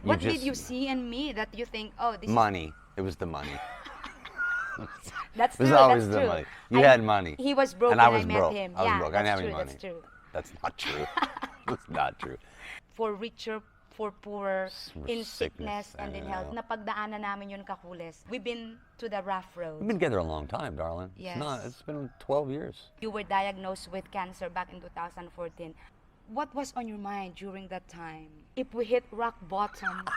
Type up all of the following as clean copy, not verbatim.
What did you see in me that you think, oh, this money. It was the money. that's It was true, always that's the true. money. You had money. He was broke and I when I was met broke. him. I was Yeah, broke. I didn't that's have any true, money. that's true. That's not true. That's not true. For richer, for poorer, in sickness and I in health. know. Napagdaanan namin yun, Kakules. We've been to the rough road. We've been together a long time, darling. Yes. It's been 12 years. You were diagnosed with cancer back in 2014. What was on your mind during that time? If we hit rock bottom,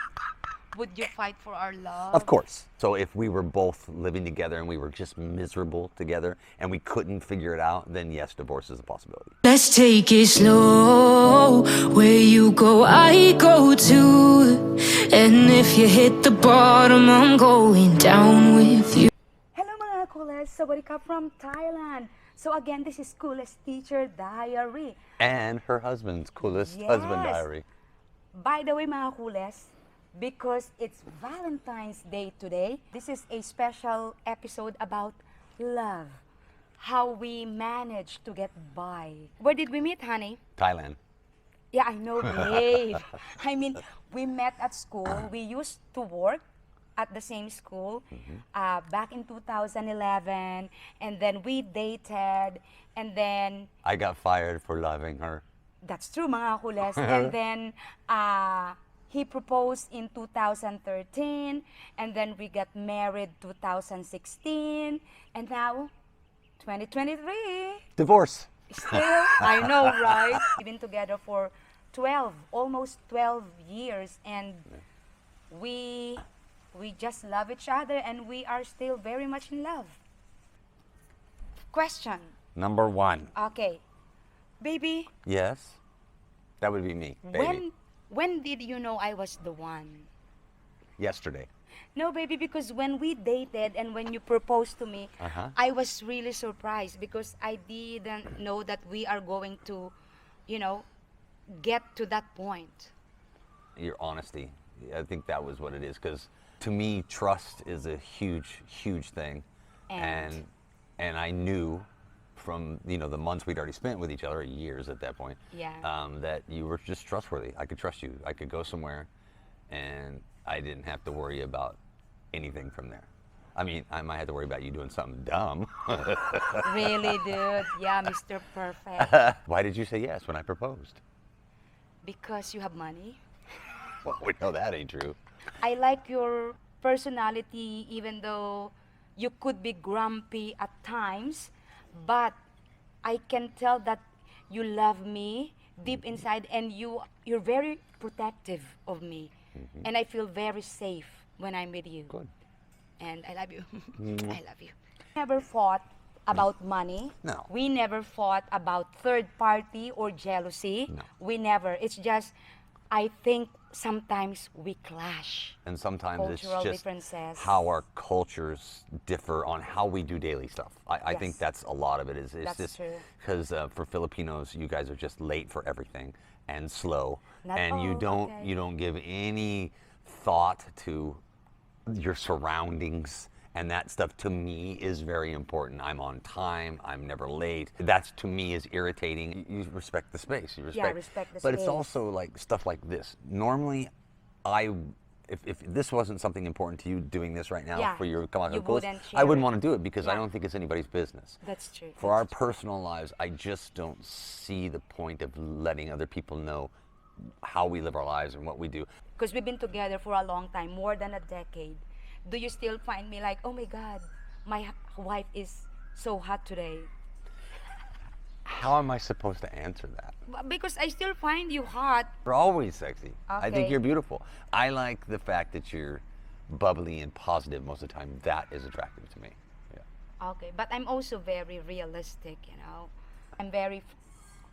would you fight for our love? Of course. So if we were both living together and we were just miserable together and we couldn't figure it out, then yes, divorce is a possibility. Let's take it slow. Where you go, I go too. And if you hit the bottom, I'm going down with you. Hello mga Kules, Sawadika from Thailand. So again, this is Coolest Teacher Diary. And her husband's coolest husband diary. By the way mga Kules, because it's Valentine's Day today, this is a special episode about love. How we managed to get by. Where did we meet, honey? Thailand. Yeah, I know, babe. I mean, we met at school. We used to work at the same school back in 2011. And then we dated. And then, I got fired for loving her. that's true, mga Kules. And then, he proposed in 2013. And then we got married 2016. And now, 2023. Divorce. Still, I know, right? We've been together for almost 12 years, and we just love each other, and we are still very much in love. Question. Number one. Okay, baby. Yes. That would be me, baby. When did you know I was the one? Yesterday. No, baby, because when we dated and when you proposed to me, I was really surprised because I didn't know that we are going to, get to that point. Your honesty. I think that was what it is. Because to me, trust is a huge, huge thing. And I knew from the months we'd already spent with each other, years at that point, that you were just trustworthy. I could trust you. I could go somewhere, and I didn't have to worry about anything from there. I mean, I might have to worry about you doing something dumb. Really, dude? Yeah, Mr. Perfect. Why did you say yes when I proposed? Because you have money. Well, we know that ain't true. I like your personality, even though you could be grumpy at times, but I can tell that you love me deep inside, and you're very protective of me. And I feel very safe when I'm with you. Good. And I love you. I love you. Never fought about money. No. We never fought about third party or jealousy. No. We never. It's just, I think sometimes we clash. And sometimes Cultural it's just differences. how our cultures differ on how we do daily stuff. I think Yes. that's a lot of it. It's That's just true. because for Filipinos, you guys are just late for everything and slow, Not and you all, don't okay. you don't give any thought to your surroundings. And that stuff to me is very important. I'm on time. I'm never late. That's to me is irritating. You respect the space. You respect. respect the But it's space. also like stuff like this. Normally, if this wasn't something important to you doing this right now Yeah, for your come out you of course, wouldn't I share wouldn't it. want to do it because I Yeah. don't think it's anybody's business. That's true. For our personal lives, I just don't see the point of letting other people know how we live our lives and what we do. Because we've been together for a long time, more than a decade. Do you still find me like, oh my God, my wife is so hot today? How am I supposed to answer that? Because I still find you hot. You're always sexy. I think Okay. you're beautiful. I like the fact that you're bubbly and positive most of the time. That is attractive to me. Yeah. Okay, but I'm also very realistic, I'm very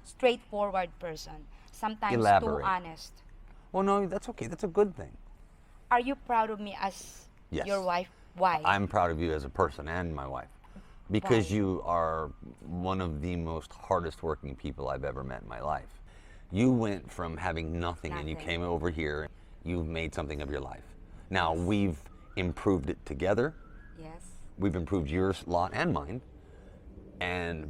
straightforward person. Sometimes Elaborate. too honest. Well, no, that's okay. That's a good thing. Are you proud of me as Yes. your wife? Why? I'm proud of you as a person and my wife. Because Why? you are one of the most hardest working people I've ever met in my life. You went from having nothing and you Nothing. came over here, you've made something of your life. Now, we've improved it together. Yes. We've improved your lot and mine.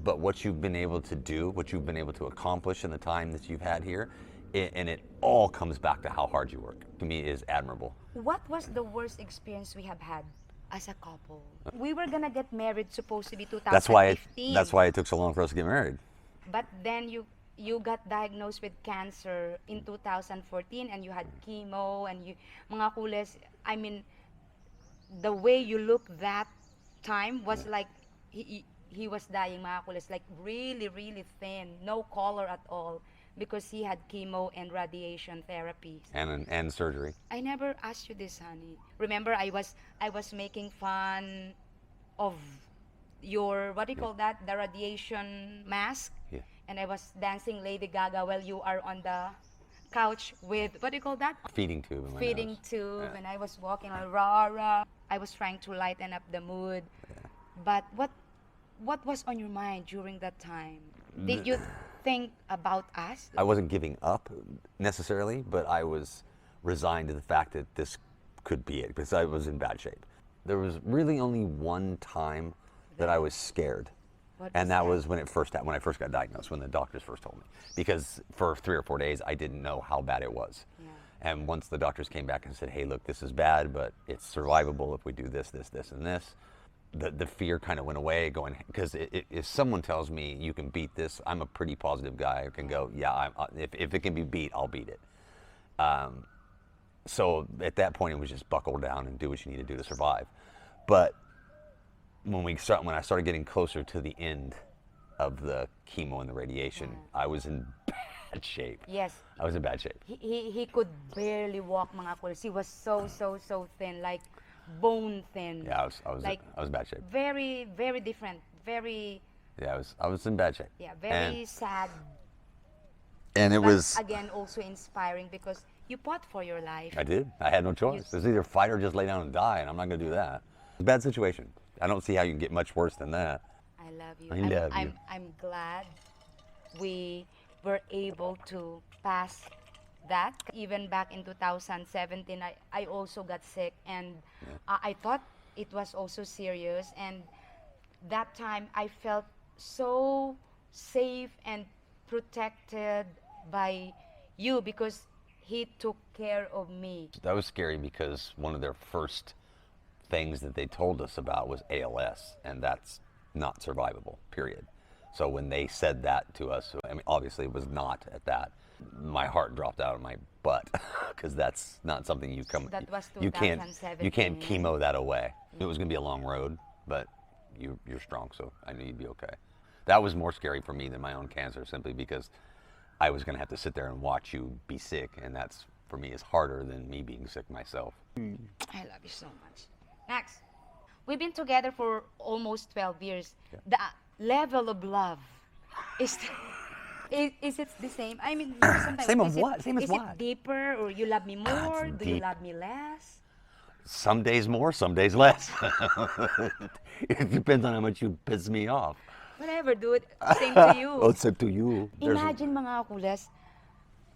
But what you've been able to do, what you've been able to accomplish in the time that you've had here, and it all comes back to how hard you work. To me, is admirable. What was the worst experience we have had as a couple? We were gonna get married supposed to be 2015. That's why it took so long for us to get married. But then you got diagnosed with cancer in 2014 and you had chemo and you mga kules, I mean, the way you look that time was like he was dying, mga kules, like really, really thin, no color at all because he had chemo and radiation therapies. And surgery. I never asked you this, honey. Remember, I was making fun of your, what do you call that, the radiation mask. Yeah. And I was dancing Lady Gaga while you are on the couch with, what do you call that? Feeding tube in my Feeding nose. tube. Yeah. And I was walking on rah. I was trying to lighten up the mood. Yeah. But what was on your mind during that time? Did you think about us? I wasn't giving up necessarily, but I was resigned to the fact that this could be it because I was in bad shape. There was really only one time that I was scared. And that was when I first got diagnosed, when the doctors first told me. Because for 3 or 4 days, I didn't know how bad it was. Yeah. And once the doctors came back and said, hey, look, this is bad, but it's survivable if we do this, this, this, and this, the fear kind of went away, going, because if someone tells me you can beat this, I'm a pretty positive guy who can go, yeah, if it can be beat, I'll beat it. So at that point, it was just buckle down and do what you need to do to survive. But when I started getting closer to the end of the chemo and the radiation, I was in bad shape. Yes. I was in bad shape. He could barely walk, mga kules. He was so thin, like bone thin. Yeah, I was in bad shape. Very, very different. Very. Yeah, I was in bad shape. Yeah, very sad. And it But was again also inspiring because you fought for your life. I did. I had no choice. It was either fight or just lay down and die, and I'm not going to do that. It's a bad situation. I don't see how you can get much worse than that. I love you. I love you. I'm glad we were able to pass that. Even back in 2017, I also got sick, and I thought it was also serious. And that time, I felt so safe and protected by you because he took care of me. That was scary because one of their first things that they told us about was ALS, and that's not survivable, period. So when they said that to us, I mean, obviously it was not at that. My heart dropped out of my butt because that's not something That was you can't 2017. chemo that away. It was going to be a long road, but you're strong, so I knew you'd be okay. That was more scary for me than my own cancer, simply because I was going to have to sit there and watch you be sick, and that's, for me, is harder than me being sick myself. I love you so much. Next, we've been together for almost 12 years. Yeah. The level of love is is it the same? I mean, sometimes Same of is it- what? Same as is what? it deeper, or you love me more? it's Do you deep. love me less? Some days more, some days less. It depends on how much you piss me off. Whatever, dude. Same to you. Oh, it's up to you. Imagine, mga kulas,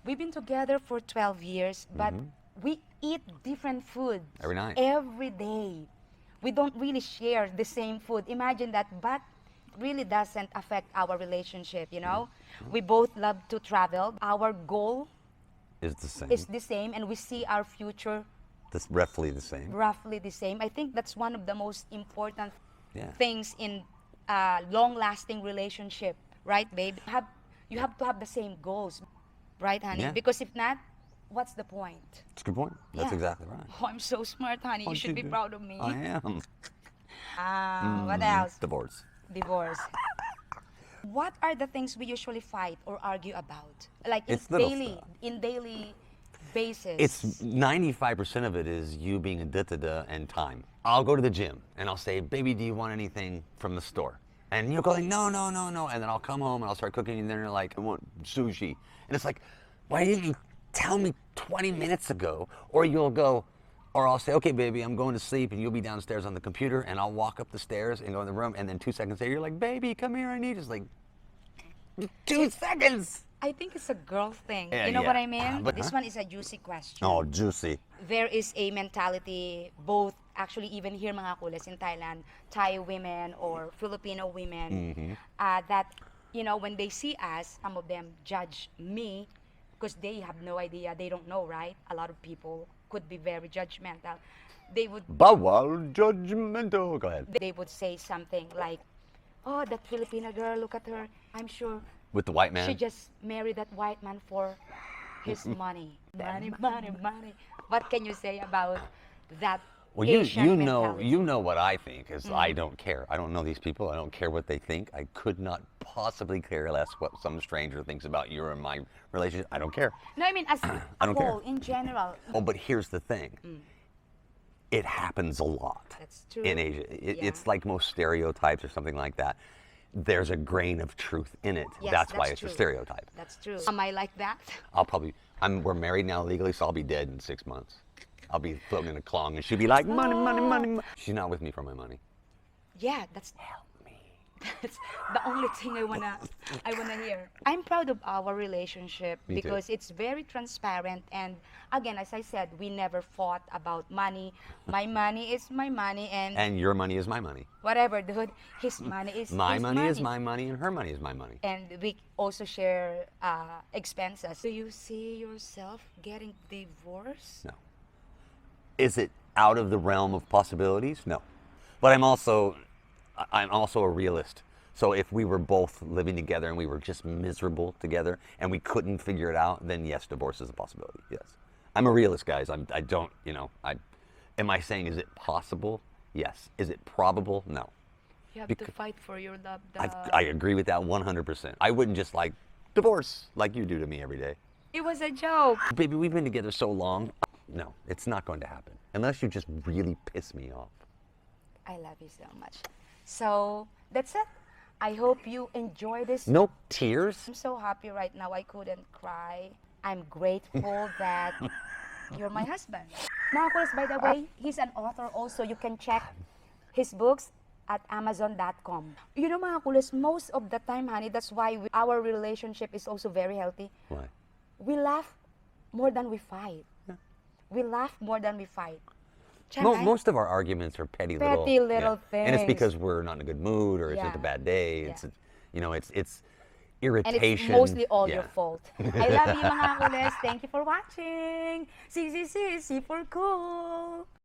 we've been together for 12 years, but we eat different food. Every night. Every day. We don't really share the same food. Imagine that, but really doesn't affect our relationship, you know? We both love to travel. Our goal Is the same. is the same, and we see our future That's roughly the same. roughly the same. I think that's one of the most important Yeah. things in a long-lasting relationship, right, babe? You have to have the same goals, right, honey? Yeah. Because if not, what's the point? That's a good point. That's Yeah. exactly right. Oh, I'm so smart, honey. You should be proud of me. I am. What else? Divorce. Divorce. What are the things we usually fight or argue about? Like It's little in daily basis. It's 95% of it is you being a da-da-da and time. I'll go to the gym and I'll say, baby, do you want anything from the store? And you'll go like, no. And then I'll come home and I'll start cooking and then you're like, I want sushi. And it's like, why didn't you tell me 20 minutes ago? Or you'll go, or I'll say, okay, baby, I'm going to sleep, and you'll be downstairs on the computer, and I'll walk up the stairs and go in the room, and then 2 seconds later, you're like, baby, come here, I need you. It's like, 2 seconds. I think it's a girl thing. Yeah, You know yeah. what I mean? But- This one is a juicy question. Oh, juicy. There is a mentality, both actually even here mga kulas in Thailand, Thai women or Filipino women, that, you know, when they see us, some of them judge me because they have no idea, they don't know, right? A lot of people could be very judgmental. They would Bawal judgmental. Go ahead. they would say something like, "Oh, that Filipina girl, look at her. I'm sure With the white man. she just married that white man for his money. Money, money, money." What can you say about that? Well, Asian mentality? you know what I think is I don't care. I don't know these people. I don't care what they think. I could not possibly care less what some stranger thinks about you or my relationship. I don't care. No, I mean as I don't care. whole, in general. Oh, but here's the thing. It happens a lot That's true. in Asia. Yeah. It's like most stereotypes or something like that. There's a grain of truth in it. Yes, that's why that's it's true. a stereotype. That's true. Am I like that? We're married now legally, so I'll be dead in 6 months. I'll be floating in a clong, and she'll be like, money, money, money, money. She's not with me for my money. Yeah, that's Help me. that's the only thing I wanna hear. I'm proud of our relationship Me too. because it's very transparent, and again, as I said, we never fought about money. My money is my money, and And your money is my money. whatever, dude, his money is My his money is my money, and her money is my money. And we also share expenses. Do you see yourself getting divorced? No. Is it out of the realm of possibilities? No. But I'm also a realist. So if we were both living together and we were just miserable together and we couldn't figure it out, then yes, divorce is a possibility. Yes. I'm a realist, guys. I don't, am I saying is it possible? Yes. Is it probable? No. You have to fight for your love. I agree with that 100%. I wouldn't just like divorce like you do to me every day. It was a joke. Baby, we've been together so long. No, it's not going to happen unless you just really piss me off. I love you so much. So that's it. I hope you enjoy this. No tears. I'm so happy right now. I couldn't cry. I'm grateful that you're my husband. Mga kulas, by the way, he's an author also. You can check his books at amazon.com. You know, mga kulas, most of the time, honey, that's why our relationship is also very healthy. Why? We laugh more than we fight. We laugh more than we fight. Most of our arguments are petty little things. And it's because we're not in a good mood or it's just a Yeah. bad day. It's Yeah. it's And irritation. it's mostly all your Yeah. fault. I love you, mga kulas. Thank you for watching. See for cool.